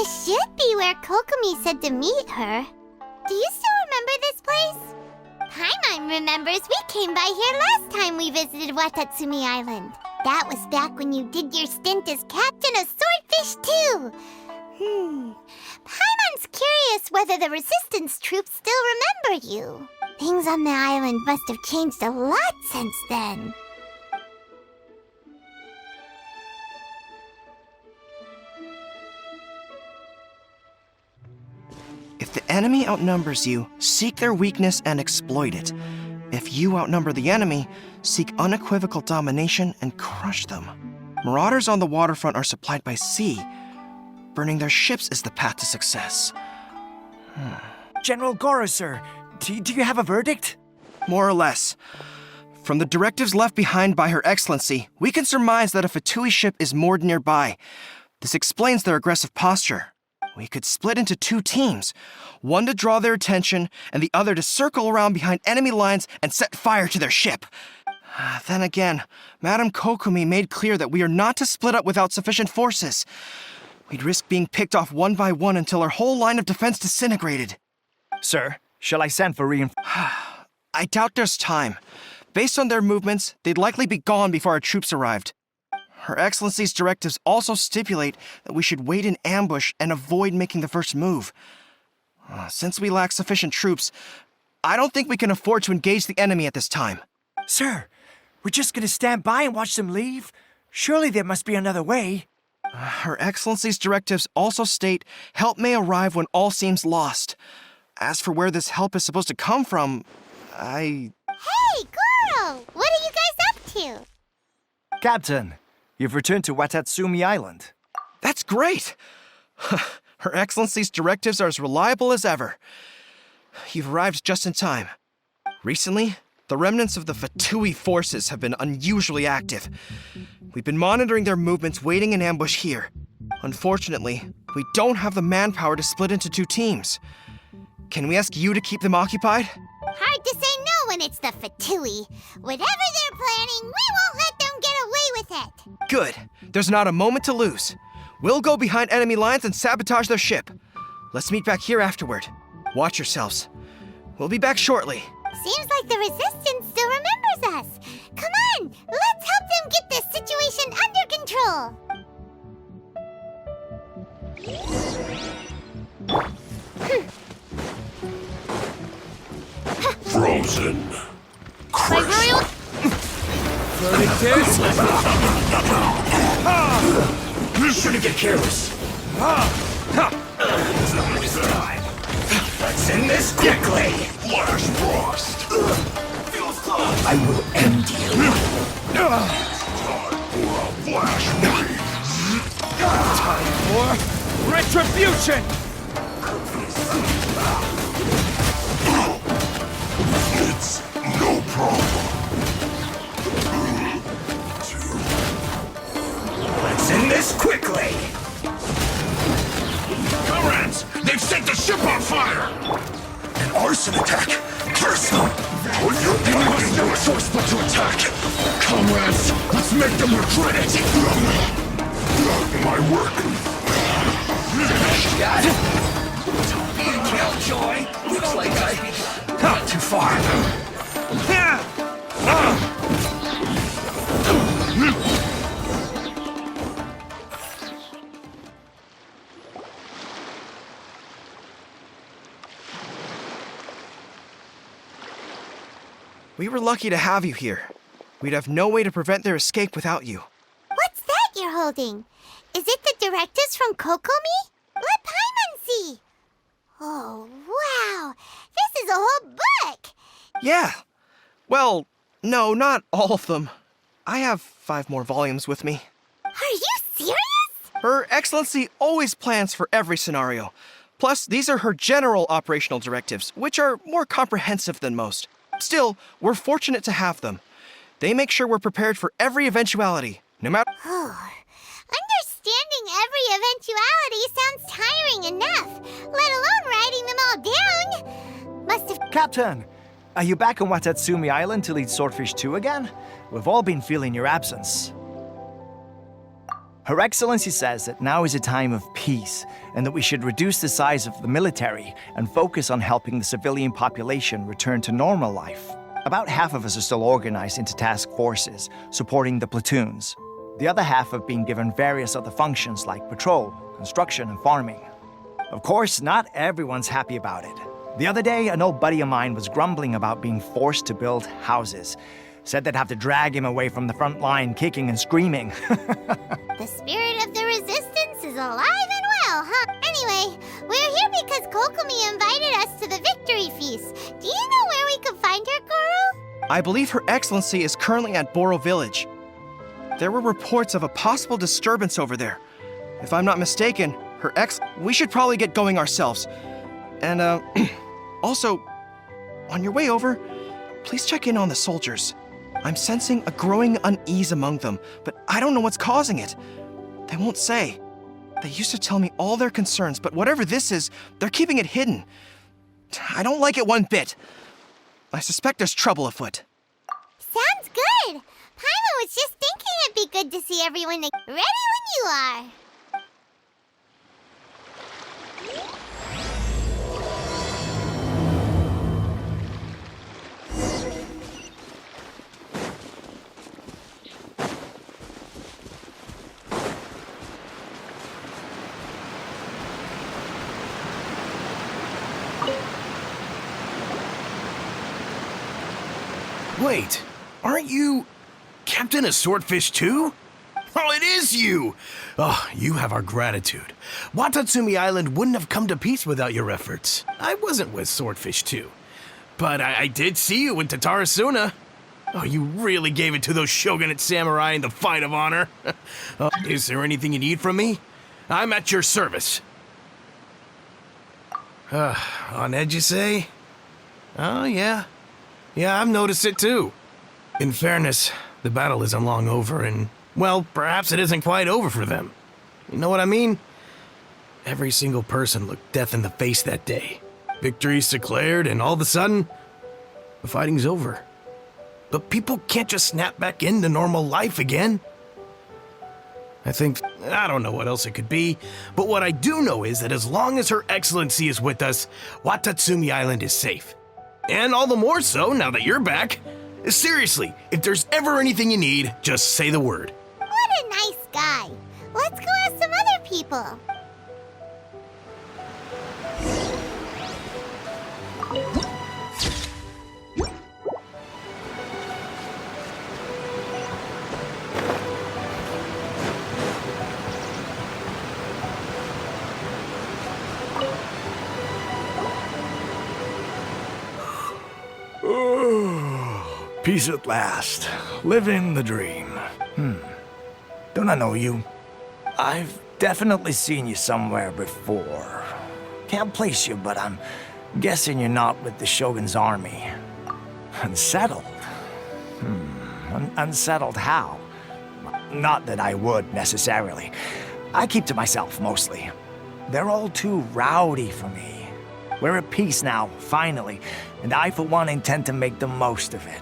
This should be where Kokomi said to meet her. Do you still remember this place? Paimon remembers we came by here last time we visited Watatsumi Island. That was back when you did your stint as captain of Swordfish too. Paimon's curious whether the resistance troops still remember you. Things on the island must have changed a lot since then. If the enemy outnumbers you, seek their weakness and exploit it. If you outnumber the enemy, seek unequivocal domination and crush them. Marauders on the waterfront are supplied by sea. Burning their ships is the path to success. General Goro, sir, do you have a verdict? More or less. From the directives left behind by Her Excellency, we can surmise that a Fatui ship is moored nearby. This explains their aggressive posture. We could split into two teams, one to draw their attention, and the other to circle around behind enemy lines and set fire to their ship. Then again, Madame Kokomi made clear that we are not to split up without sufficient forces. We'd risk being picked off one by one until our whole line of defense disintegrated. Sir, shall I send for reinforcements? I doubt there's time. Based on their movements, they'd likely be gone before our troops arrived. Her Excellency's directives also stipulate that we should wait in ambush and avoid making the first move. Since we lack sufficient troops, I don't think we can afford to engage the enemy at this time. Sir, we're just gonna stand by and watch them leave? Surely there must be another way. Her Excellency's directives also state help may arrive when all seems lost. As for where this help is supposed to come from, Hey, Goro! What are you guys up to? Captain, you've returned to Watatsumi Island. That's great! Her Excellency's directives are as reliable as ever. You've arrived just in time. Recently, the remnants of the Fatui forces have been unusually active. We've been monitoring their movements, waiting in ambush here. Unfortunately, we don't have the manpower to split into two teams. Can we ask you to keep them occupied? Hard to say no when it's the Fatui. Whatever they're planning, we won't let them get away with it. Good. There's not a moment to lose. We'll go behind enemy lines and sabotage their ship. Let's meet back here afterward. Watch yourselves. We'll be back shortly. Seems like the Resistance still remembers us. Come on, let's help them get this situation under control. Frozen. My royal... Shouldn't get careless. Let's end this quickly. Flash frost. I will end you. Time for retribution! It's no problem. Let's end this quickly. Comrades, they've set the ship on fire. An arson attack. Curse them. You're giving us no choice but to attack. Comrades, let's make them regret it. My work. Got it. Killjoy. Looks like I got too far. We were lucky to have you here. We'd have no way to prevent their escape without you. What's that you're holding? Is it the directives from Kokomi? Let Paimon see. Oh, wow. This is a whole book. Yeah. Well, no, not all of them. I have 5 more volumes with me. Are you serious? Her Excellency always plans for every scenario. Plus, these are her general operational directives, which are more comprehensive than most. Still, we're fortunate to have them. They make sure we're prepared for every eventuality, no matter... Oh, understanding every eventuality sounds tiring enough, let alone writing them all down. Must have... Captain, are you back on Watatsumi Island to lead Swordfish 2 again? We've all been feeling your absence. Her Excellency says that now is a time of peace, and that we should reduce the size of the military and focus on helping the civilian population return to normal life. About half of us are still organized into task forces, supporting the platoons. The other half have been given various other functions like patrol, construction, and farming. Of course, not everyone's happy about it. The other day, an old buddy of mine was grumbling about being forced to build houses. Said they'd have to drag him away from the front line, kicking and screaming. The spirit of the resistance is alive and well, huh? Anyway, we're here because Kokomi invited us to the victory feast. Do you know where we could find her, Guru? I believe Her Excellency is currently at Boro Village. There were reports of a possible disturbance over there. If I'm not mistaken, we should probably get going ourselves. And, also, on your way over, please check in on the soldiers. I'm sensing a growing unease among them, but I don't know what's causing it. They won't say. They used to tell me all their concerns, but whatever this is, they're keeping it hidden. I don't like it one bit. I suspect there's trouble afoot. Sounds good. Paimon was just thinking it'd be good to see everyone ready when you are. Wait, aren't you Captain of Swordfish too? Oh, it is you! Oh, you have our gratitude. Watatsumi Island wouldn't have come to peace without your efforts. I wasn't with Swordfish 2, but I did see you in Tatarasuna. Oh, you really gave it to those shogunate samurai in the fight of honor. Oh, is there anything you need from me? I'm at your service. On edge, you say? Oh, yeah. Yeah, I've noticed it too. In fairness, the battle isn't long over, and, well, perhaps it isn't quite over for them. You know what I mean? Every single person looked death in the face that day. Victory's declared, and all of a sudden, the fighting's over. But people can't just snap back into normal life again. I don't know what else it could be, but what I do know is that as long as Her Excellency is with us, Watatsumi Island is safe. And all the more so now that you're back. Seriously, if there's ever anything you need, just say the word. What a nice guy. Let's go ask some other people. Peace at last. Living the dream. Don't I know you? I've definitely seen you somewhere before. Can't place you, but I'm guessing you're not with the Shogun's army. Unsettled? Unsettled how? Not that I would, necessarily. I keep to myself, mostly. They're all too rowdy for me. We're at peace now, finally, and I, for one, intend to make the most of it.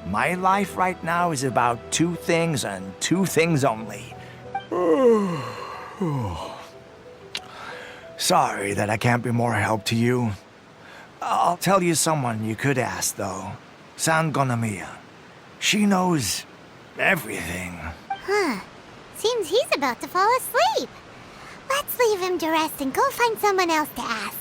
My life right now is about two things and two things only. Sorry that I can't be more help to you. I'll tell you someone you could ask, though. Sangonomiya. She knows everything. Huh. Seems he's about to fall asleep. Let's leave him to rest and go find someone else to ask.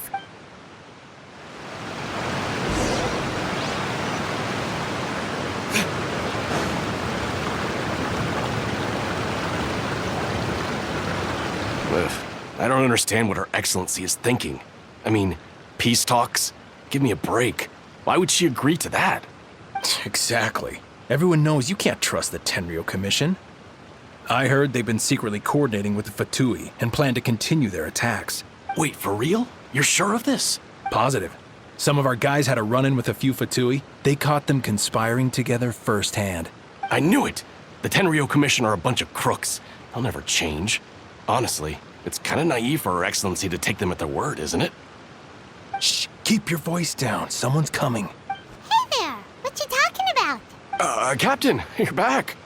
I don't understand what Her Excellency is thinking. I mean, peace talks? Give me a break. Why would she agree to that? Exactly. Everyone knows you can't trust the Tenryou Commission. I heard they've been secretly coordinating with the Fatui and plan to continue their attacks. Wait, for real? You're sure of this? Positive. Some of our guys had a run-in with a few Fatui. They caught them conspiring together firsthand. I knew it! The Tenryou Commission are a bunch of crooks. They'll never change. Honestly, it's kind of naive for Her Excellency to take them at their word, isn't it? Shh, keep your voice down. Someone's coming. Hey there! What you talking about? Captain, you're back.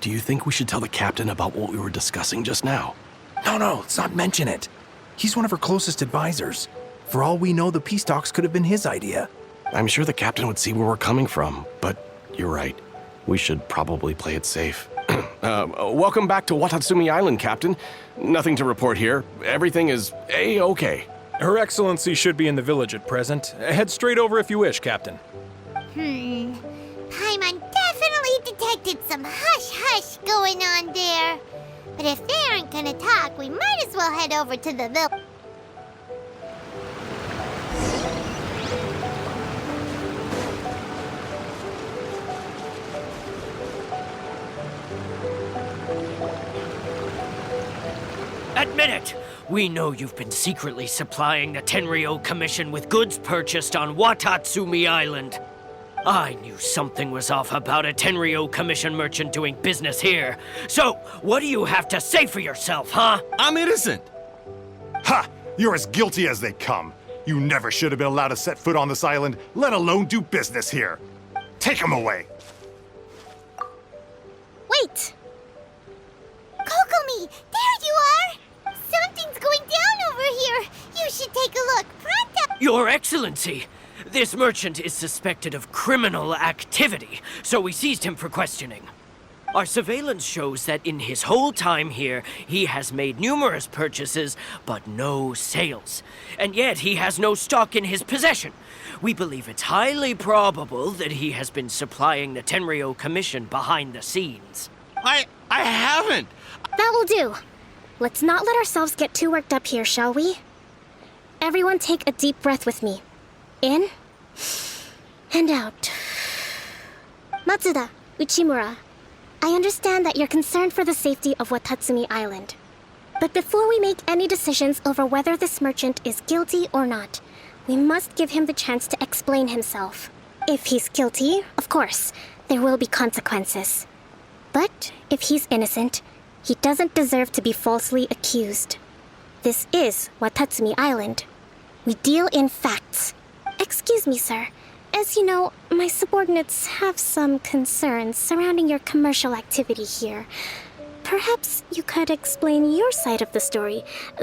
Do you think we should tell the captain about what we were discussing just now? No, let's not mention it. He's one of her closest advisors. For all we know, the peace talks could have been his idea. I'm sure the captain would see where we're coming from, but you're right. We should probably play it safe. Welcome back to Watatsumi Island, Captain. Nothing to report here. Everything is A-okay. Her Excellency should be in the village at present. Head straight over if you wish, Captain. Paimon definitely detected some hush-hush going on there. But if they aren't gonna talk, we might as well head over to the village. Admit it! We know you've been secretly supplying the Tenryou Commission with goods purchased on Watatsumi Island. I knew something was off about a Tenryou Commission merchant doing business here. So, what do you have to say for yourself, huh? I'm innocent. Ha! You're as guilty as they come. You never should have been allowed to set foot on this island, let alone do business here. Take him away. Wait! Kokomi, there you are! Something's going down over here. You should take a look. Pronto! Your Excellency! This merchant is suspected of criminal activity, so we seized him for questioning. Our surveillance shows that in his whole time here, he has made numerous purchases, but no sales. And yet he has no stock in his possession. We believe it's highly probable that he has been supplying the Tenryou Commission behind the scenes. I haven't. That will do. Let's not let ourselves get too worked up here, shall we? Everyone take a deep breath with me. In and out. Matsuda, Uchimura, I understand that you're concerned for the safety of Watatsumi Island. But before we make any decisions over whether this merchant is guilty or not, we must give him the chance to explain himself. If he's guilty, of course, there will be consequences. But if he's innocent, he doesn't deserve to be falsely accused. This is Watatsumi Island. We deal in facts. Excuse me, sir. As you know, my subordinates have some concerns surrounding your commercial activity here. Perhaps you could explain your side of the story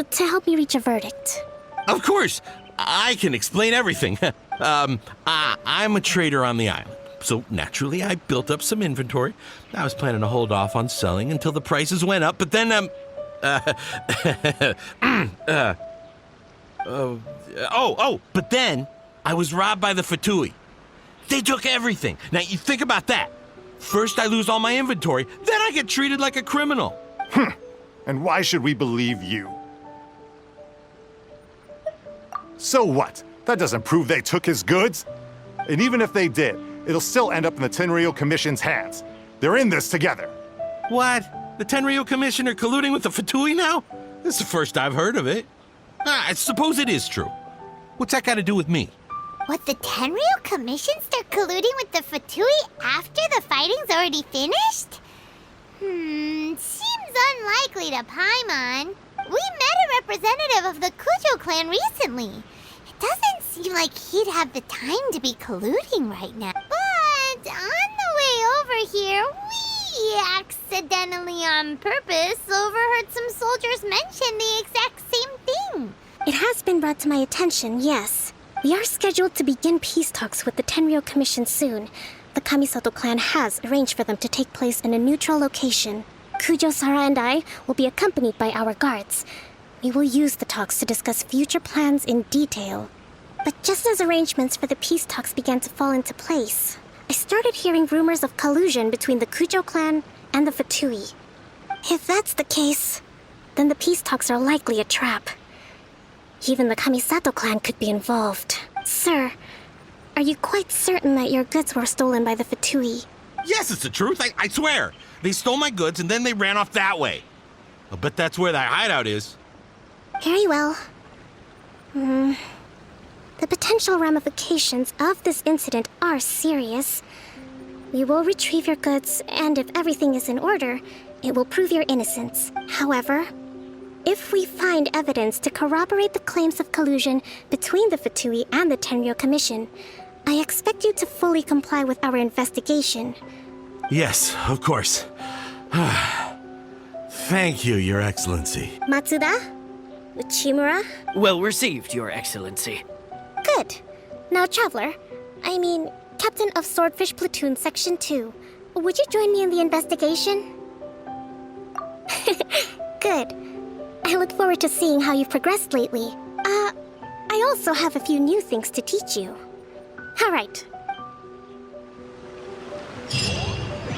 to help me reach a verdict. Of course, I can explain everything. I'm a trader on the island, so naturally I built up some inventory. I was planning to hold off on selling until the prices went up, but then, but then I was robbed by the Fatui. They took everything. Now, you think about that. First, I lose all my inventory, then I get treated like a criminal. And why should we believe you? So what? That doesn't prove they took his goods. And even if they did, it'll still end up in the Tenryou Commission's hands. They're in this together. What? The Tenryou Commission are colluding with the Fatui now? This is the first I've heard of it. I suppose it is true. What's that got to do with me? What, the Tenryou Commission start colluding with the Fatui after the fighting's already finished? Seems unlikely to Paimon. We met a representative of the Kujo clan recently. It doesn't seem like he'd have the time to be colluding right now. But on the way over here, we accidentally on purpose overheard some soldiers mention the exact same thing. It has been brought to my attention, yes. We are scheduled to begin peace talks with the Tenryou Commission soon. The Kamisato clan has arranged for them to take place in a neutral location. Kujo-Sara and I will be accompanied by our guards. We will use the talks to discuss future plans in detail. But just as arrangements for the peace talks began to fall into place, I started hearing rumors of collusion between the Kujo clan and the Fatui. If that's the case, then the peace talks are likely a trap. Even the Kamisato clan could be involved. Sir, are you quite certain that your goods were stolen by the Fatui? Yes, it's the truth. I swear. They stole my goods and then they ran off that way. I'll bet that's where that hideout is. Very well. The potential ramifications of this incident are serious. We will retrieve your goods, and if everything is in order, it will prove your innocence. However, if we find evidence to corroborate the claims of collusion between the Fatui and the Tenryou Commission, I expect you to fully comply with our investigation. Yes, of course. Thank you, Your Excellency. Matsuda? Uchimura? Well received, Your Excellency. Good. Now, Traveler, Captain of Swordfish Platoon Section 2, would you join me in the investigation? Good. I look forward to seeing how you've progressed lately. I also have a few new things to teach you. All right.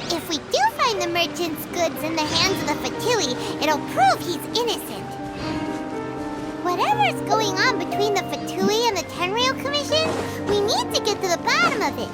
If we do find the merchant's goods in the hands of the Fatui, it'll prove he's innocent. Whatever's going on between the Fatui and the Tenryou Commission, we need to get to the bottom of it.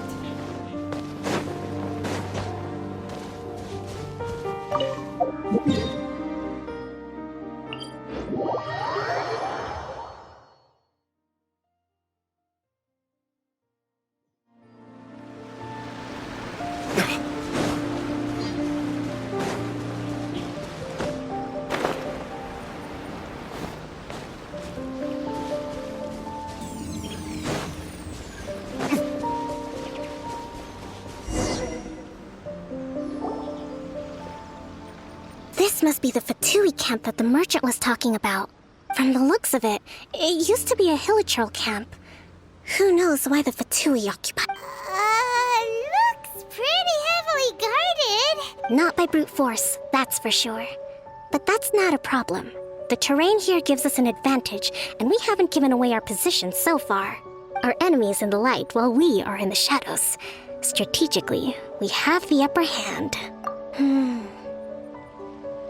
This must be the Fatui camp that the merchant was talking about. From the looks of it, it used to be a Hilichurl camp. Who knows why the Fatui occupy... Looks pretty heavily guarded. Not by brute force, that's for sure. But that's not a problem. The terrain here gives us an advantage, and we haven't given away our position so far. Our enemy is in the light, while we are in the shadows. Strategically, we have the upper hand.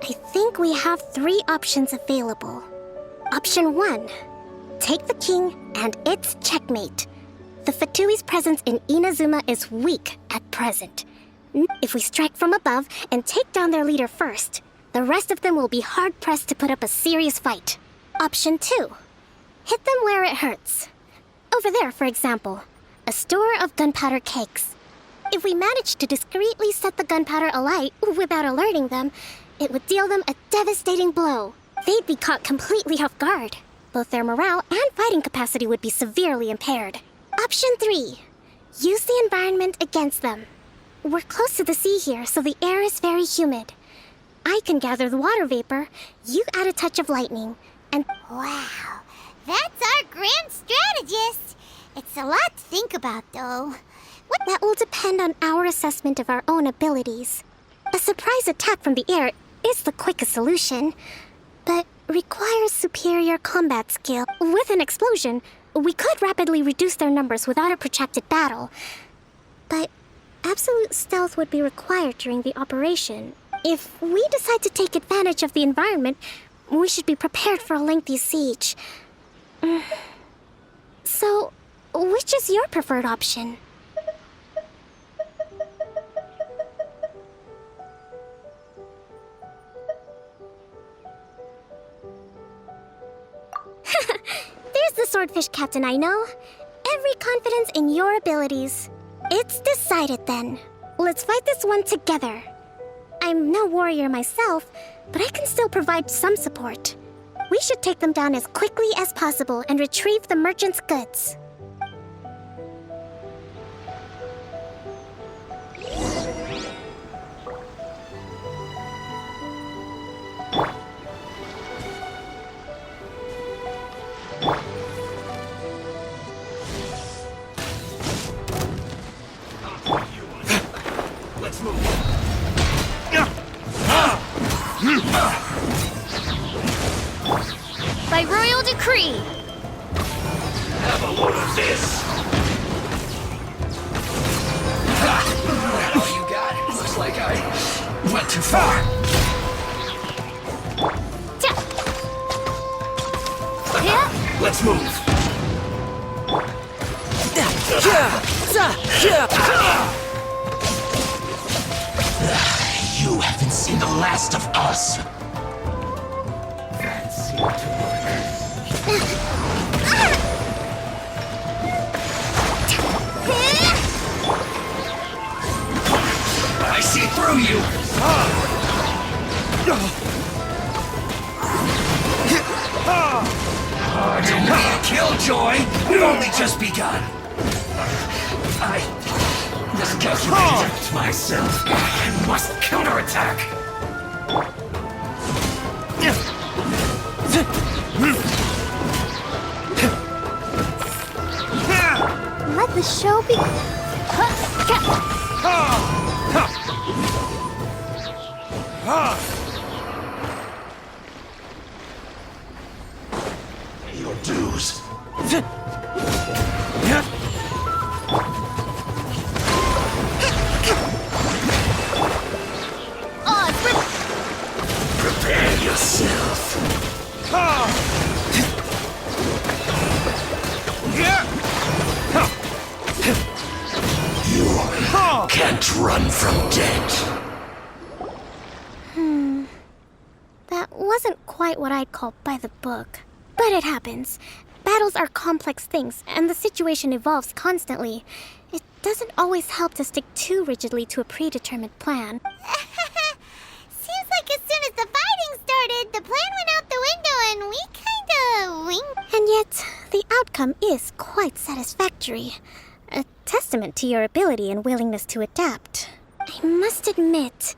I think we have 3 options available. Option 1. Take the king, and it's checkmate. The Fatui's presence in Inazuma is weak at present. If we strike from above and take down their leader first, the rest of them will be hard-pressed to put up a serious fight. Option 2. Hit them where it hurts. Over there, for example, a store of gunpowder cakes. If we manage to discreetly set the gunpowder alight without alerting them, it would deal them a devastating blow. They'd be caught completely off guard. Both their morale and fighting capacity would be severely impaired. Option 3. Use the environment against them. We're close to the sea here, so the air is very humid. I can gather the water vapor, you add a touch of lightning, and... Wow, that's our grand strategist. It's a lot to think about, though. That will depend on our assessment of our own abilities. A surprise attack from the air is the quickest solution, but requires superior combat skill. With an explosion, we could rapidly reduce their numbers without a protracted battle. But absolute stealth would be required during the operation. If we decide to take advantage of the environment, we should be prepared for a lengthy siege. So, which is your preferred option? There's the swordfish captain I know. Every confidence in your abilities. It's decided then. Let's fight this one together. I'm no warrior myself, but I can still provide some support. We should take them down as quickly as possible and retrieve the merchant's goods. Let's move. By royal decree. Have a load of this. That all you got? Looks like I went too far. Let's move. You haven't seen the last of us. That seemed to work. I see through you. To me, a killjoy. We've only just begun. I miscalculated myself. I must counterattack. Let the show be. Your dues. Prepare yourself. You can't run from death. That wasn't quite what I'd call by the book. But it happens. Battles are complex things, and the situation evolves constantly. It doesn't always help to stick too rigidly to a predetermined plan. Seems like as soon as the fighting started, the plan went out the window and we kinda winged. And yet, the outcome is quite satisfactory. A testament to your ability and willingness to adapt. I must admit,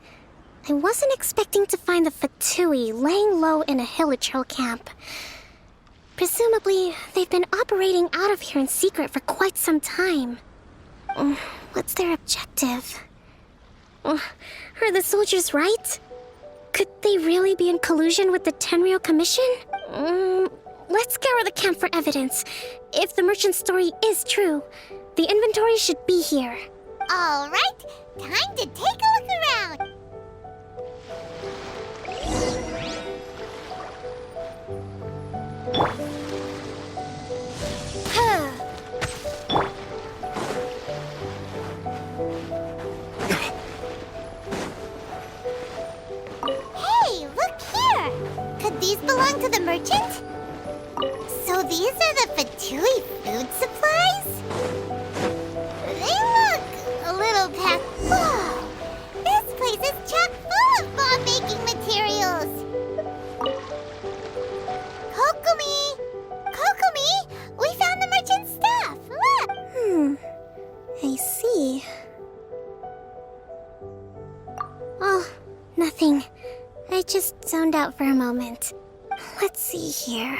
I wasn't expecting to find the Fatui laying low in a Hilichurl camp. Presumably, they've been operating out of here in secret for quite some time. What's their objective? Are the soldiers right? Could they really be in collusion with the Tenryou Commission? Let's scour the camp for evidence. If the merchant's story is true, the inventory should be here. All right, time to take a look around. Hey, look here! Could these belong to the merchant? So these are the Fatui food supplies? They look a little past. Whoa! This place is chock full of bomb-making materials! Kokomi! Kokomi! We found the merchant's stuff! Look! I see. Oh, nothing. I just zoned out for a moment. Let's see here.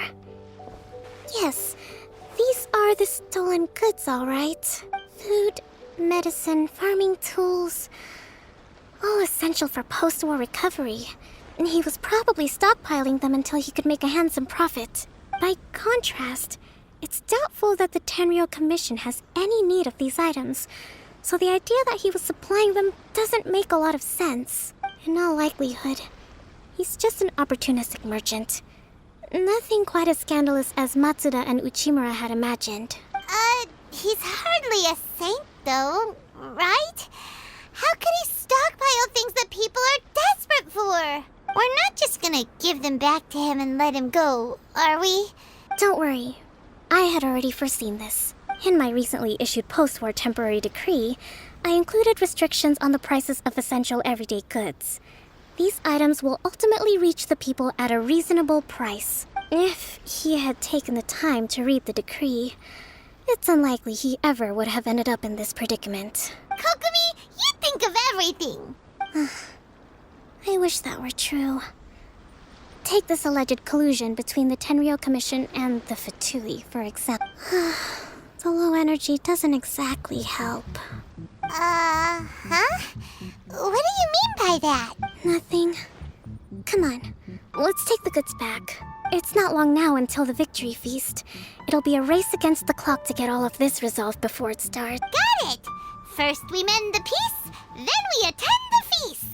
Yes, these are the stolen goods, all right. Food, medicine, farming tools. All essential for post-war recovery. And he was probably stockpiling them until he could make a handsome profit. By contrast, it's doubtful that the Tenryou Commission has any need of these items, so the idea that he was supplying them doesn't make a lot of sense. In all likelihood, he's just an opportunistic merchant. Nothing quite as scandalous as Matsuda and Uchimura had imagined. He's hardly a saint, though, right? How could he stockpile things that people are desperate for? We're not just gonna give them back to him and let him go, are we? Don't worry. I had already foreseen this. In my recently issued post-war temporary decree, I included restrictions on the prices of essential everyday goods. These items will ultimately reach the people at a reasonable price. If he had taken the time to read the decree, it's unlikely he ever would have ended up in this predicament. Kokomi, you think of everything! I wish that were true. Take this alleged collusion between the Tenryou Commission and the Fatui, for example. The low energy doesn't exactly help. Huh? What do you mean by that? Nothing. Come on, let's take the goods back. It's not long now until the victory feast. It'll be a race against the clock to get all of this resolved before it starts. Got it! First we mend the peace, then we attend the feast!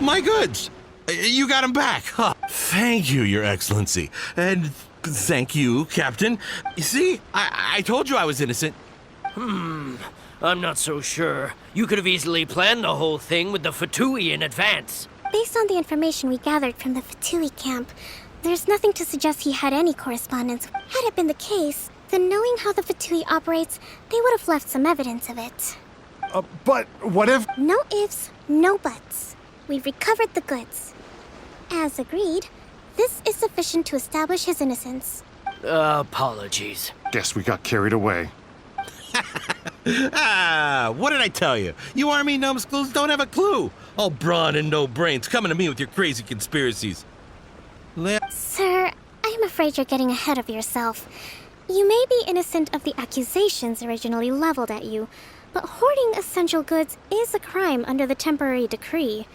My goods! You got them back, huh? Thank you, Your Excellency. And thank you, Captain. You see, I told you I was innocent. I'm not so sure. You could have easily planned the whole thing with the Fatui in advance. Based on the information we gathered from the Fatui camp, there's nothing to suggest he had any correspondence. Had it been the case, then knowing how the Fatui operates, they would have left some evidence of it. But what if... No ifs, no buts. We've recovered the goods. As agreed, this is sufficient to establish his innocence. Apologies. Guess we got carried away. What did I tell you? You army numbskulls don't have a clue. All brawn and no brains, coming to me with your crazy conspiracies. Sir, I'm afraid you're getting ahead of yourself. You may be innocent of the accusations originally leveled at you, but hoarding essential goods is a crime under the temporary decree.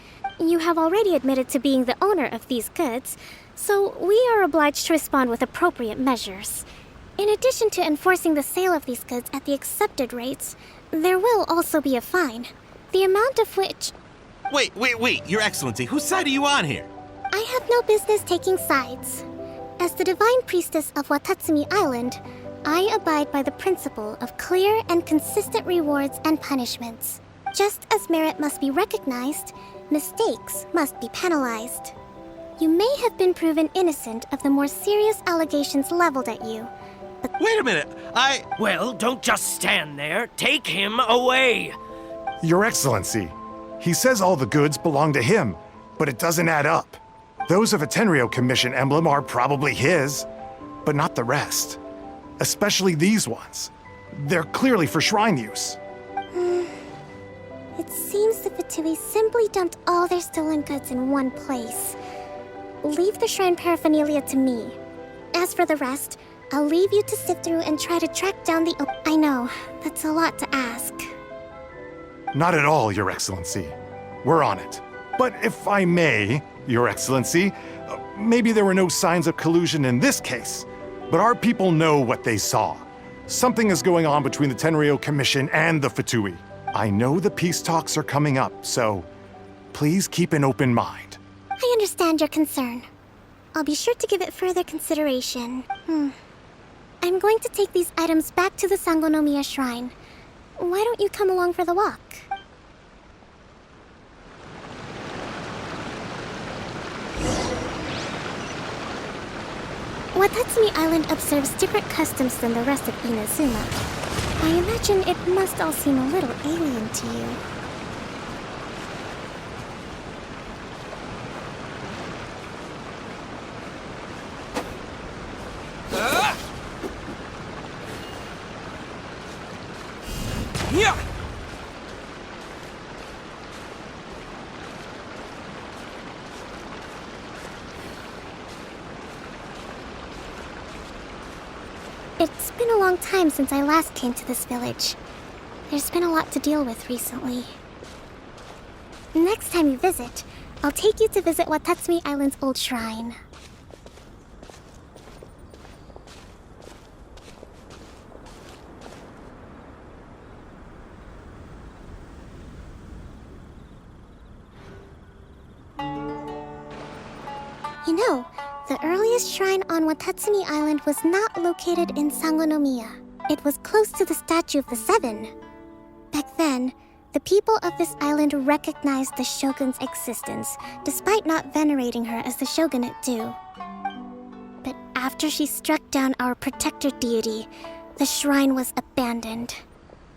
You have already admitted to being the owner of these goods, so we are obliged to respond with appropriate measures. In addition to enforcing the sale of these goods at the accepted rates, there will also be a fine, the amount of which... Wait, Your Excellency, whose side are you on here? I have no business taking sides. As the Divine Priestess of Watatsumi Island, I abide by the principle of clear and consistent rewards and punishments. Just as merit must be recognized, mistakes must be penalized. You may have been proven innocent of the more serious allegations leveled at you, but... Wait a minute, Well, don't just stand there. Take him away. Your Excellency, he says all the goods belong to him, but it doesn't add up. Those of a Tenryou Commission emblem are probably his, but not the rest. Especially these ones. They're clearly for shrine use. It seems the Fatui simply dumped all their stolen goods in one place. Leave the shrine paraphernalia to me. As for the rest, I'll leave you to sift through and try to track down the... I know, that's a lot to ask. Not at all, Your Excellency. We're on it. But if I may, Your Excellency, maybe there were no signs of collusion in this case, but our people know what they saw. Something is going on between the Tenryou Commission and the Fatui. I know the peace talks are coming up, so please keep an open mind. I understand your concern. I'll be sure to give it further consideration. I'm going to take these items back to the Sangonomiya Shrine. Why don't you come along for the walk? Watatsumi Island observes different customs than the rest of Inazuma. I imagine it must all seem a little alien to you. It's been a long time since I last came to this village. There's been a lot to deal with recently. Next time you visit, I'll take you to visit Watatsumi Island's old shrine. You know, the earliest shrine on Watatsumi Island was not located in Sangonomiya. It was close to the Statue of the Seven. Back then, the people of this island recognized the Shogun's existence, despite not venerating her as the Shogunate do. But after she struck down our protector deity, the shrine was abandoned.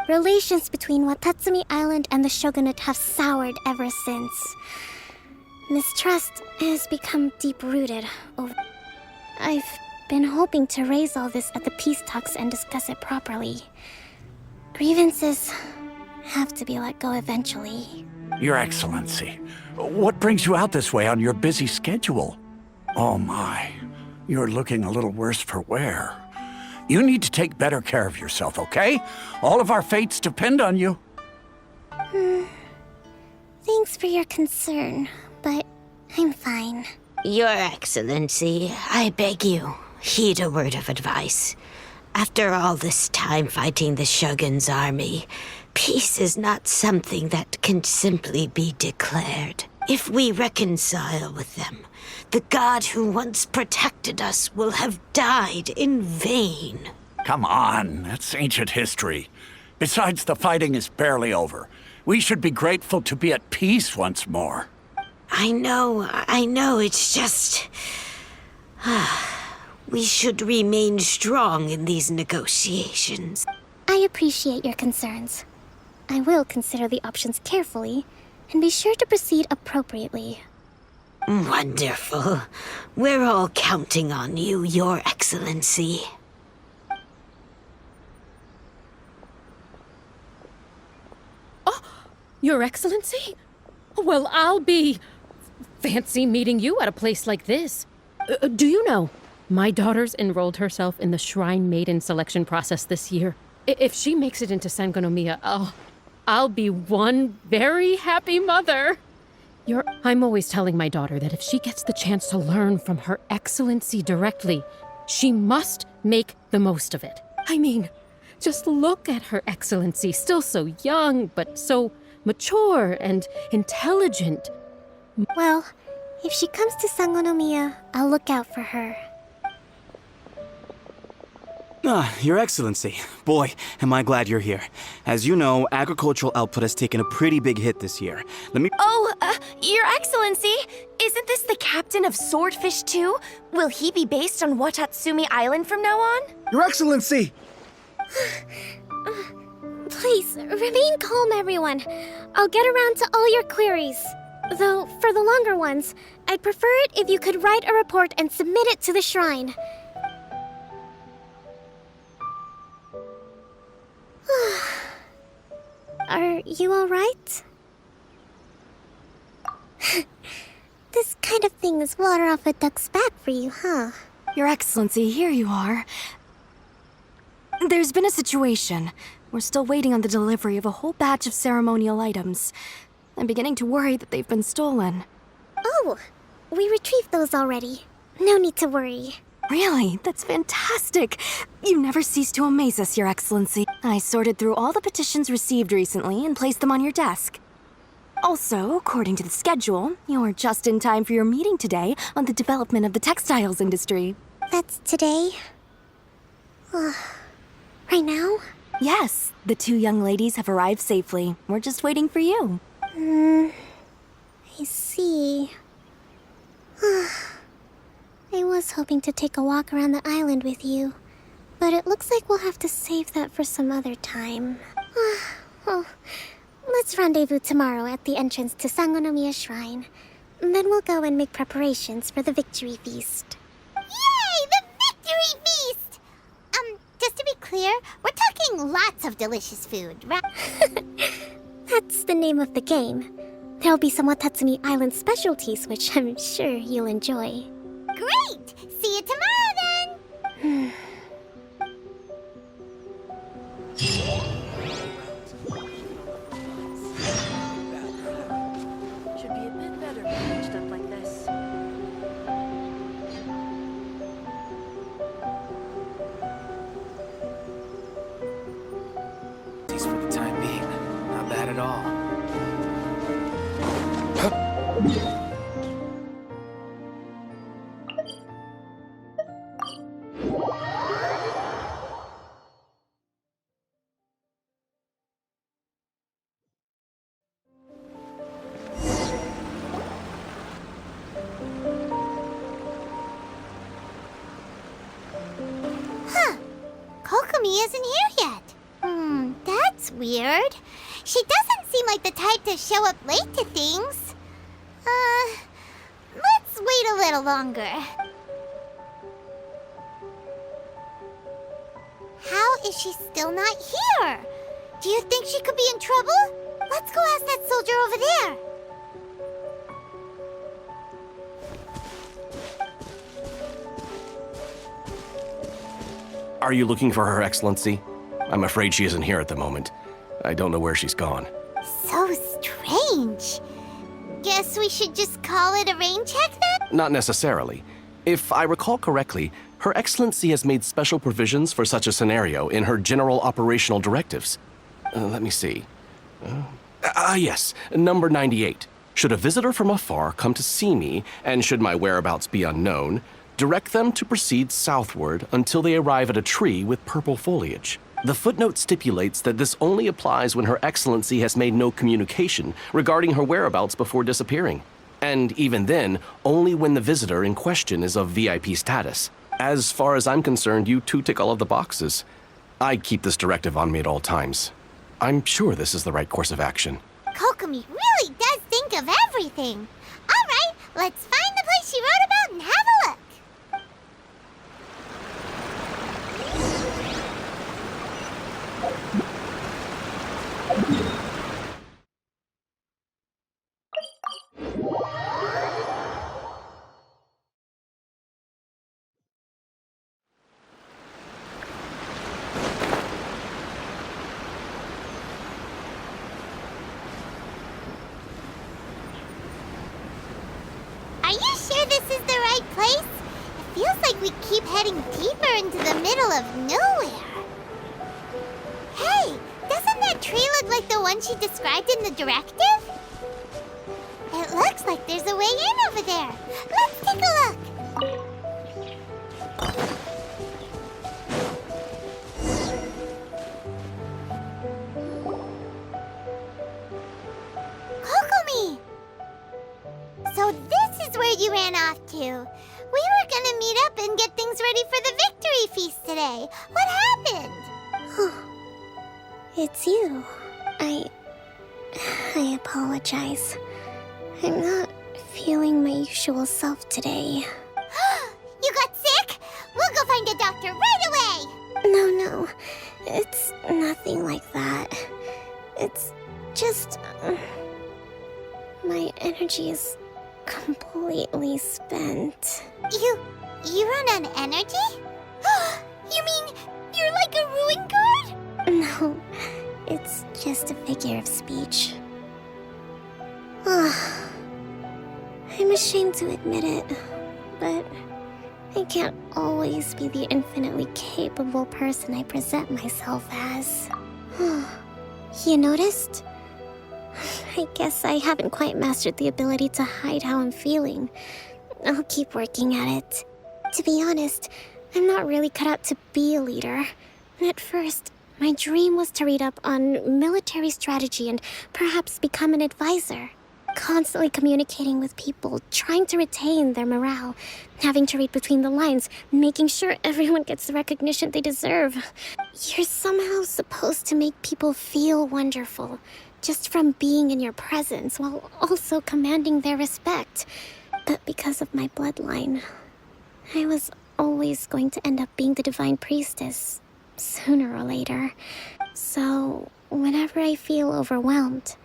Relations between Watatsumi Island and the Shogunate have soured ever since. Mistrust has become deep-rooted over... I've been hoping to raise all this at the peace talks and discuss it properly. Grievances have to be let go eventually. Your Excellency, what brings you out this way on your busy schedule? Oh my, you're looking a little worse for wear. You need to take better care of yourself, okay? All of our fates depend on you. Thanks for your concern, but I'm fine. Your Excellency, I beg you, heed a word of advice. After all this time fighting the Shogun's army, peace is not something that can simply be declared. If we reconcile with them, the god who once protected us will have died in vain. Come on, that's ancient history. Besides, the fighting is barely over. We should be grateful to be at peace once more. I know, it's just... we should remain strong in these negotiations. I appreciate your concerns. I will consider the options carefully, and be sure to proceed appropriately. Wonderful. We're all counting on you, Your Excellency. Your Excellency? Well, I'll be... fancy meeting you at a place like this. Do you know, my daughter's enrolled herself in the Shrine Maiden selection process this year. If she makes it into Sangonomiya, I'll be one very happy mother. I'm always telling my daughter that if she gets the chance to learn from Her Excellency directly, she must make the most of it. I mean, just look at Her Excellency, still so young, but so mature and intelligent. Well, if she comes to Sangonomiya, I'll look out for her. Your Excellency. Boy, am I glad you're here. As you know, agricultural output has taken a pretty big hit this year. Your Excellency, isn't this the captain of Swordfish too? Will he be based on Watatsumi Island from now on? Your Excellency! Please, remain calm, everyone. I'll get around to all your queries. Though, for the longer ones, I'd prefer it if you could write a report and submit it to the shrine. Are you alright? This kind of thing is water off a duck's back for you, huh? Your Excellency, here you are. There's been a situation. We're still waiting on the delivery of a whole batch of ceremonial items. I'm beginning to worry that they've been stolen. Oh, we retrieved those already. No need to worry. Really? That's fantastic. You never cease to amaze us, Your Excellency. I sorted through all the petitions received recently and placed them on your desk. Also, according to the schedule, you're just in time for your meeting today on the development of the textiles industry. That's today? Right now? Yes, the two young ladies have arrived safely. We're just waiting for you. I see. I was hoping to take a walk around the island with you, but it looks like we'll have to save that for some other time. Well, let's rendezvous tomorrow at the entrance to Sangonomiya Shrine. Then we'll go and make preparations for the victory feast. Yay! The victory feast! Just to be clear, we're talking lots of delicious food, right? That's the name of the game. There'll be some Watatsumi Island specialties, which I'm sure you'll enjoy. Great! See you tomorrow, then! Should be a bit better packaged up like this. These for the time being. Not bad at all. Kokomi isn't here yet. That's weird. She doesn't seem like the type to show up late to things. Let's wait a little longer. How is she still not here? Do you think she could be in trouble? Let's go ask that soldier over there. Are you looking for Her Excellency? I'm afraid she isn't here at the moment. I don't know where she's gone. So strange. Guess we should just call it a rain check then? Not necessarily. If I recall correctly, Her Excellency has made special provisions for such a scenario in her general operational directives. Let me see. Yes, number 98. Should a visitor from afar come to see me, and should my whereabouts be unknown, direct them to proceed southward until they arrive at a tree with purple foliage. The footnote stipulates that this only applies when Her Excellency has made no communication regarding her whereabouts before disappearing. And even then, only when the visitor in question is of VIP status. As far as I'm concerned, you two tick all of the boxes. I keep this directive on me at all times. I'm sure this is the right course of action. Kokomi really does think of everything. All right, let's find the place she wrote about and have a look. Are you sure this is the right place? It feels like we keep heading deeper into the middle of nowhere. Hey, doesn't that tree look like the one she described in the directive? It looks like there's a way in over there. Let's take a look. Kokomi! So this is where you ran off to. We were gonna meet up and get things ready for the victory feast today. What happened? It's you. I apologize. I'm not feeling my usual self today. You got sick? We'll go find a doctor right away! No. It's nothing like that. It's just... my energy is completely spent. You run on energy? You mean you're like a ruin guard? No, it's just a figure of speech. I'm ashamed to admit it, but I can't always be the infinitely capable person I present myself as. You noticed? I guess I haven't quite mastered the ability to hide how I'm feeling. I'll keep working at it. To be honest, I'm not really cut out to be a leader. At first, my dream was to read up on military strategy and perhaps become an advisor. Constantly communicating with people, trying to retain their morale, having to read between the lines, making sure everyone gets the recognition they deserve. You're somehow supposed to make people feel wonderful, just from being in your presence, while also commanding their respect. But because of my bloodline, I was always going to end up being the divine priestess, sooner or later. So, whenever I feel overwhelmed,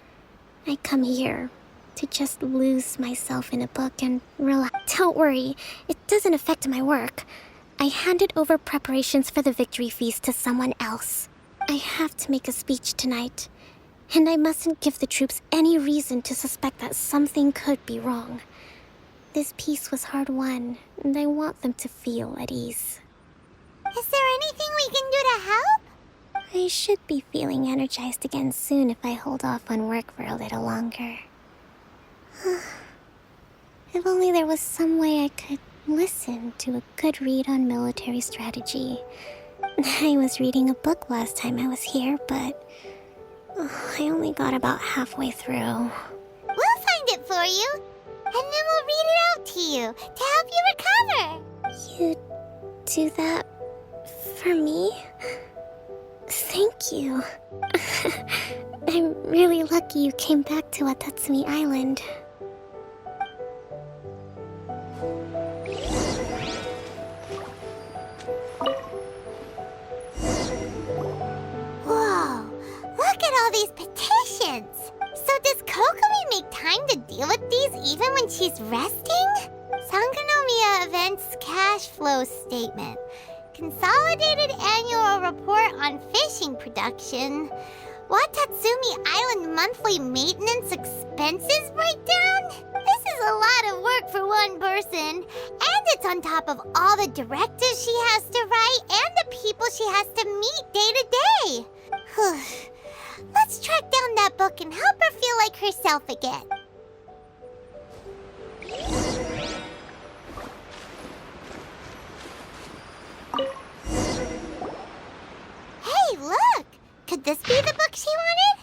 I come here to just lose myself in a book and relax. Don't worry, it doesn't affect my work. I handed over preparations for the victory feast to someone else. I have to make a speech tonight, and I mustn't give the troops any reason to suspect that something could be wrong. This peace was hard-won, and I want them to feel at ease. Is there anything we can do to help? I should be feeling energized again soon if I hold off on work for a little longer. If only there was some way I could listen to a good read on military strategy. I was reading a book last time I was here, but I only got about halfway through. We'll find it for you, and then we'll read it out to you to help you recover. You do that for me? Thank you. I'm really lucky you came back to Watatsumi Island. Whoa, look at all these petitions. So does Kokomi make time to deal with these even when she's resting? Sangonomiya Events Cash Flow Statement. Consolidated Annual Report on Fishing Production. Watatsumi Island Monthly Maintenance Expenses Breakdown? This is a lot of work for one person. And it's on top of all the directives she has to write and the people she has to meet day to day. Let's track down that book and help her feel like herself again. this be the book she wanted?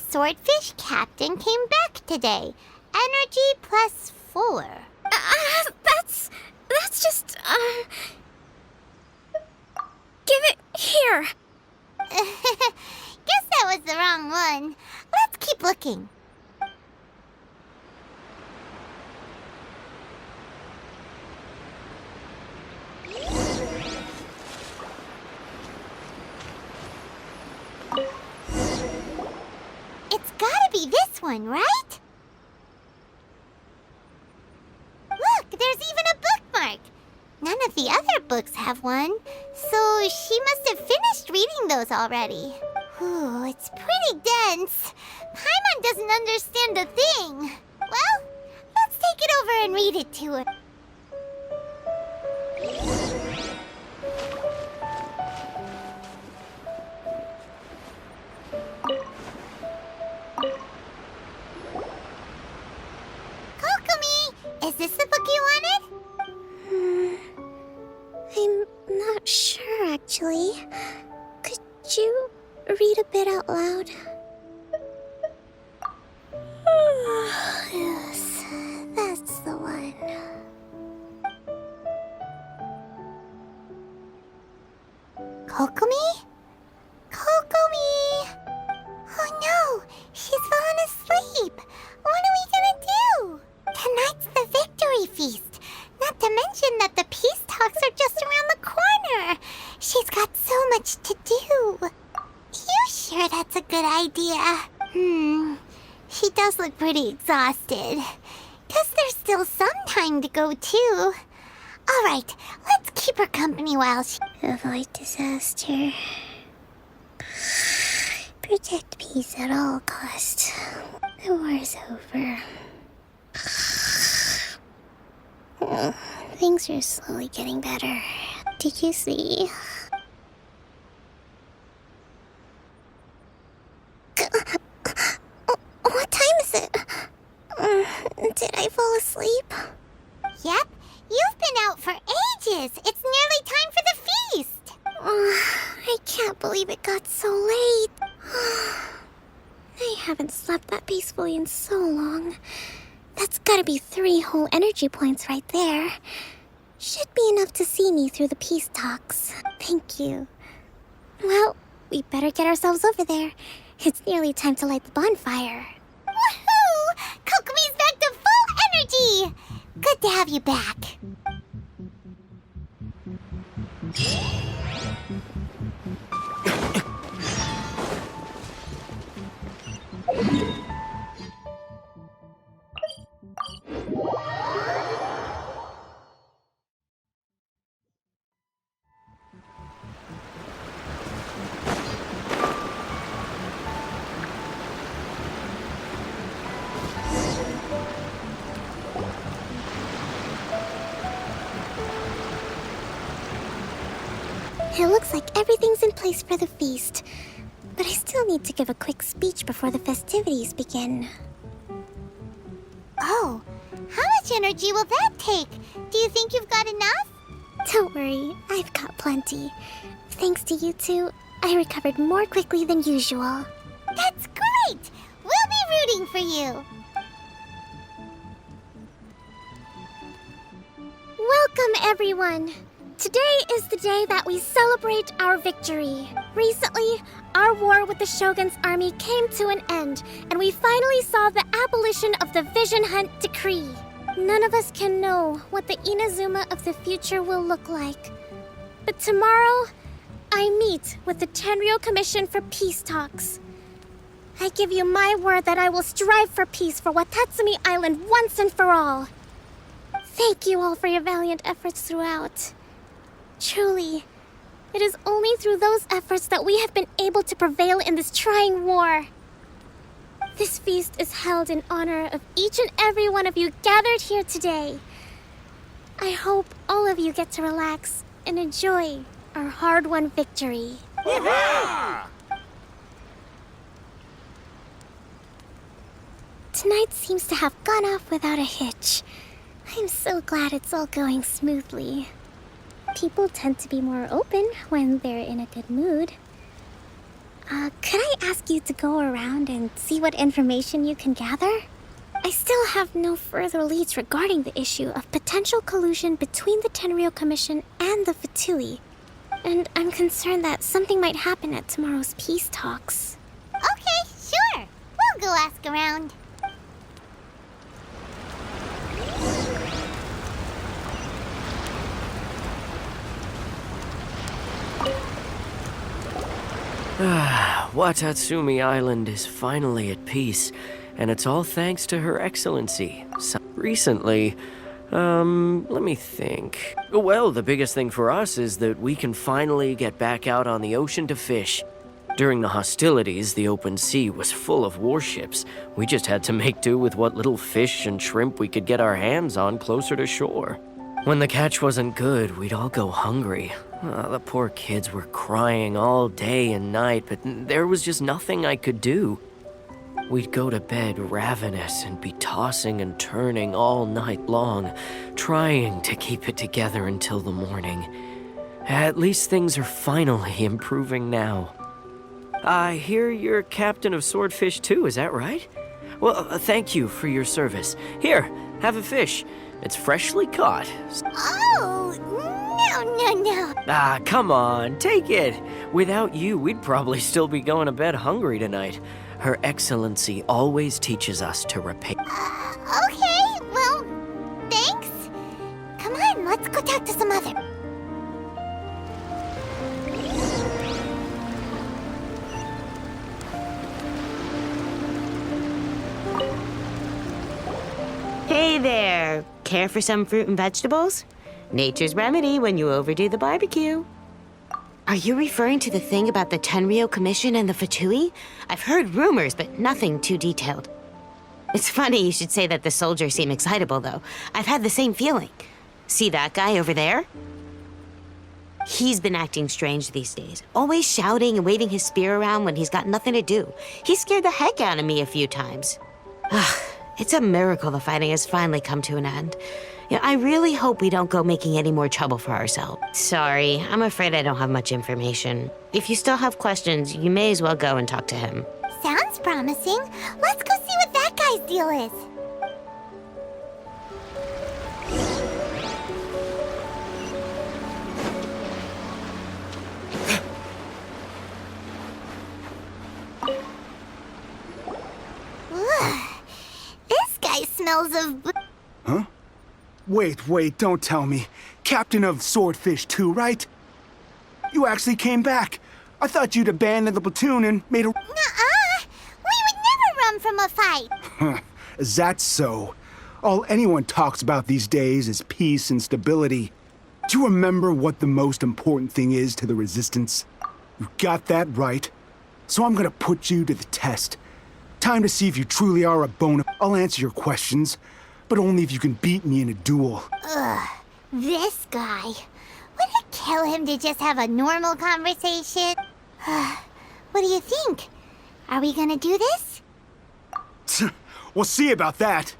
Swordfish Captain came back today. Energy +4. That's just, Give it here. Guess that was the wrong one. Let's keep looking. It's gotta be this one, right? Look, there's even a bookmark. None of the other books have one, so she must have finished reading those already. Ooh, it's pretty dense. Paimon doesn't understand a thing. Well, let's take it over and read it to her. Is this the book you wanted? I'm not sure, actually. Could you read a bit out loud? Yes, that's the one. Kokomi? Kokomi! Oh no, she's fallen asleep. What are we gonna do? Tonight's the victory feast. Not to mention that the peace talks are just around the corner. She's got so much to do. You sure that's a good idea? She does look pretty exhausted. Guess there's still some time to go, too. All right, let's keep her company while she... Avoid disaster. Protect peace at all costs. The war's over. Things are slowly getting better. Did you see? What time is it? Did I fall asleep? Yep, you've been out for ages. It's nearly time for the feast. I can't believe it got so late. I haven't slept that peacefully in so long. That's gotta be 3 whole energy points right there. Should be enough to see me through the peace talks. Thank you. Well, we better get ourselves over there. It's nearly time to light the bonfire. Woohoo! Kokomi's back to full energy! Good to have you back. It looks like everything's in place for the feast. But I still need to give a quick speech before the festivities begin. Oh, how much energy will that take? Do you think you've got enough? Don't worry, I've got plenty. Thanks to you two, I recovered more quickly than usual. That's great! We'll be rooting for you. Welcome, everyone! Today is the day that we celebrate our victory. Recently, our war with the Shogun's army came to an end, and we finally saw the abolition of the Vision Hunt Decree. None of us can know what the Inazuma of the future will look like. But tomorrow, I meet with the Tenryou Commission for peace talks. I give you my word that I will strive for peace for Watatsumi Island once and for all. Thank you all for your valiant efforts throughout. Truly, it is only through those efforts that we have been able to prevail in this trying war. This feast is held in honor of each and every one of you gathered here today. I hope all of you get to relax and enjoy our hard-won victory. Tonight seems to have gone off without a hitch. I'm so glad it's all going smoothly. People tend to be more open when they're in a good mood. Could I ask you to go around and see what information you can gather? I still have no further leads regarding the issue of potential collusion between the Tenryou Commission and the Fatui. And I'm concerned that something might happen at tomorrow's peace talks. Okay, sure. We'll go ask around. Watatsumi Island is finally at peace, and it's all thanks to Her Excellency. Recently, let me think. Well, the biggest thing for us is that we can finally get back out on the ocean to fish. During the hostilities, the open sea was full of warships. We just had to make do with what little fish and shrimp we could get our hands on closer to shore. When the catch wasn't good, we'd all go hungry. The poor kids were crying all day and night, but there was just nothing I could do. We'd go to bed ravenous and be tossing and turning all night long, trying to keep it together until the morning. At least things are finally improving now. I hear you're captain of Swordfish too, is that right? Well, thank you for your service. Here, have a fish. It's freshly caught. Oh, no. Come on, take it. Without you, we'd probably still be going to bed hungry tonight. Her Excellency always teaches us to repay. Okay, well, thanks. Come on, let's go talk to some other... Hey there! Care for some fruit and vegetables? Nature's remedy when you overdo the barbecue. Are you referring to the thing about the Tenryou Commission and the Fatui? I've heard rumors, but nothing too detailed. It's funny you should say that the soldiers seem excitable, though. I've had the same feeling. See that guy over there? He's been acting strange these days, always shouting and waving his spear around when he's got nothing to do. He scared the heck out of me a few times. It's a miracle the fighting has finally come to an end. I really hope we don't go making any more trouble for ourselves. Sorry, I'm afraid I don't have much information. If you still have questions, you may as well go and talk to him. Sounds promising. Let's go see what that guy's deal is. This guy smells of... Huh? Wait, don't tell me. Captain of Swordfish too, right? You actually came back. I thought you'd abandoned the platoon and made a... Nuh-uh! We would never run from a fight! Is that so? All anyone talks about these days is peace and stability. Do you remember what the most important thing is to the Resistance? You got that right. So I'm gonna put you to the test. Time to see if you truly are a bona... I'll answer your questions, but only if you can beat me in a duel. Ugh, this guy. Would it kill him to just have a normal conversation? What do you think? Are we gonna do this? We'll see about that.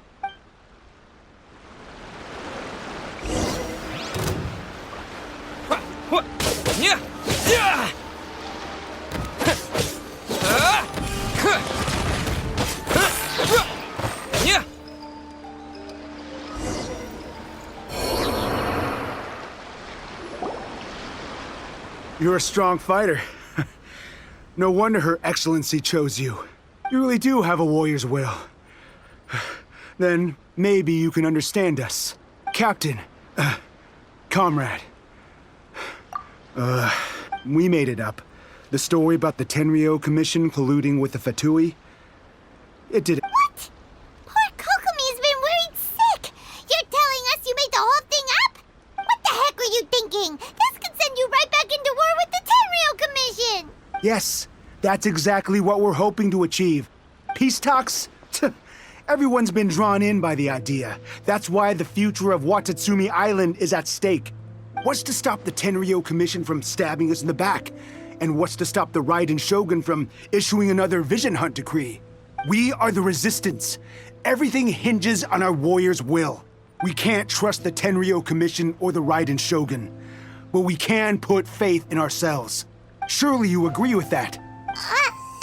You're a strong fighter. No wonder Her Excellency chose you. You really do have a warrior's will. Then maybe you can understand us. Captain, comrade. We made it up. The story about the Tenryou Commission colluding with the Fatui. It did. What? Poor Kokomi's been worried sick. You're telling us you made the whole thing up? What the heck were you thinking? This could send you right back into war with the Tenryou Commission. Yes, that's exactly what we're hoping to achieve. Peace talks? Everyone's been drawn in by the idea. That's why the future of Watatsumi Island is at stake. What's to stop the Tenryou Commission from stabbing us in the back? And what's to stop the Raiden Shogun from issuing another Vision Hunt decree? We are the Resistance. Everything hinges on our warriors' will. We can't trust the Tenryou Commission or the Raiden Shogun, but we can put faith in ourselves. Surely you agree with that?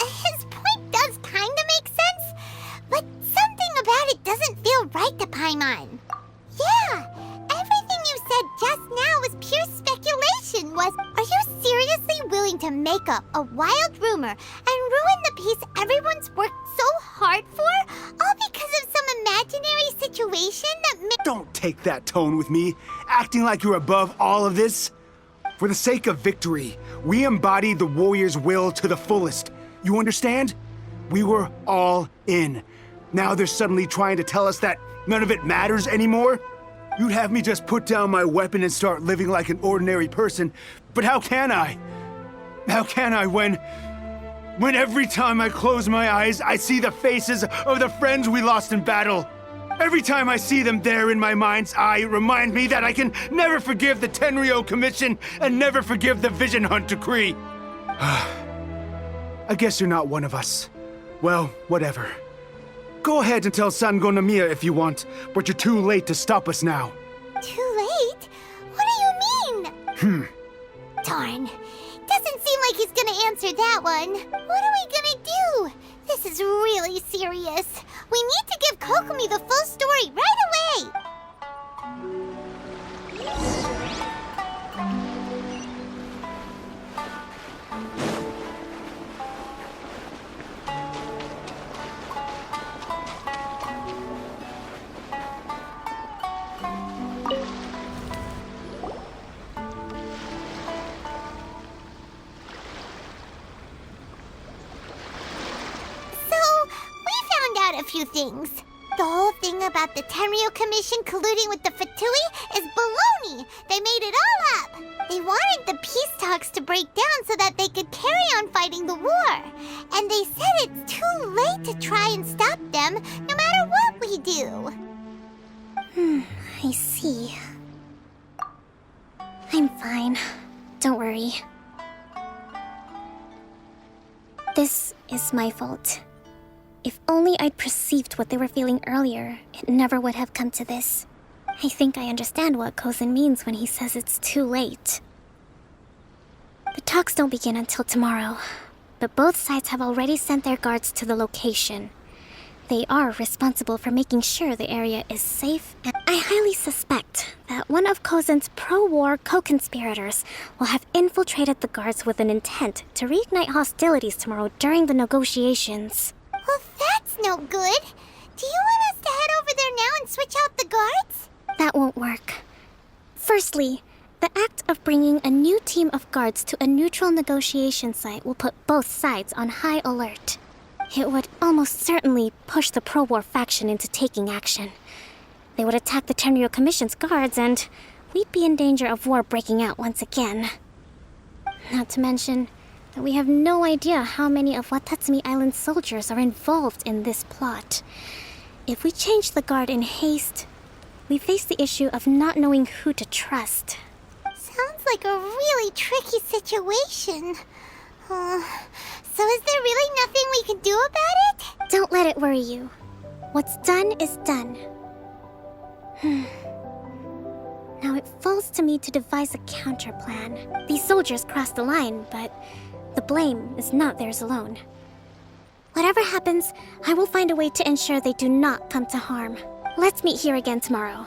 His point does kinda make sense, but something about it doesn't feel right to Paimon. Yeah, everything you said just now was pure speculation. Are you seriously willing to make up a wild rumor and ruin the peace everyone's worked so hard for, all because of some imaginary situation that Don't take that tone with me, acting like you're above all of this. For the sake of victory, we embodied the warrior's will to the fullest. You understand? We were all in. Now they're suddenly trying to tell us that none of it matters anymore? You'd have me just put down my weapon and start living like an ordinary person, but how can I? How can I when every time I close my eyes, I see the faces of the friends we lost in battle? Every time I see them there in my mind's eye, it reminds me that I can never forgive the Tenryou Commission and never forgive the Vision Hunt decree. I guess you're not one of us. Well, whatever. Go ahead and tell Sango Nomiya if you want, but you're too late to stop us now. Too late? What do you mean? Darn. Doesn't seem like he's gonna answer that one. What are we gonna do? This is really serious. We need to give Kokomi the full story right away! A few things. The whole thing about the Tenryou Commission colluding with the Fatui is baloney. They made it all up. They wanted the peace talks to break down so that they could carry on fighting the war. And they said it's too late to try and stop them, no matter what we do. I see. I'm fine. Don't worry. This is my fault. If only I'd perceived what they were feeling earlier, it never would have come to this. I think I understand what Kozin means when he says it's too late. The talks don't begin until tomorrow, but both sides have already sent their guards to the location. They are responsible for making sure the area is safe, and I highly suspect that one of Kozin's pro-war co-conspirators will have infiltrated the guards with an intent to reignite hostilities tomorrow during the negotiations. Well, that's no good. Do you want us to head over there now and switch out the guards? That won't work. Firstly, the act of bringing a new team of guards to a neutral negotiation site will put both sides on high alert. It would almost certainly push the pro-war faction into taking action. They would attack the Tenryou Commission's guards, and we'd be in danger of war breaking out once again. Not to mention that we have no idea how many of Watatsumi Island's soldiers are involved in this plot. If we change the guard in haste, we face the issue of not knowing who to trust. Sounds like a really tricky situation. So is there really nothing we can do about it? Don't let it worry you. What's done is done. Now it falls to me to devise a counter plan. These soldiers crossed the line, but the blame is not theirs alone. Whatever happens, I will find a way to ensure they do not come to harm. Let's meet here again tomorrow.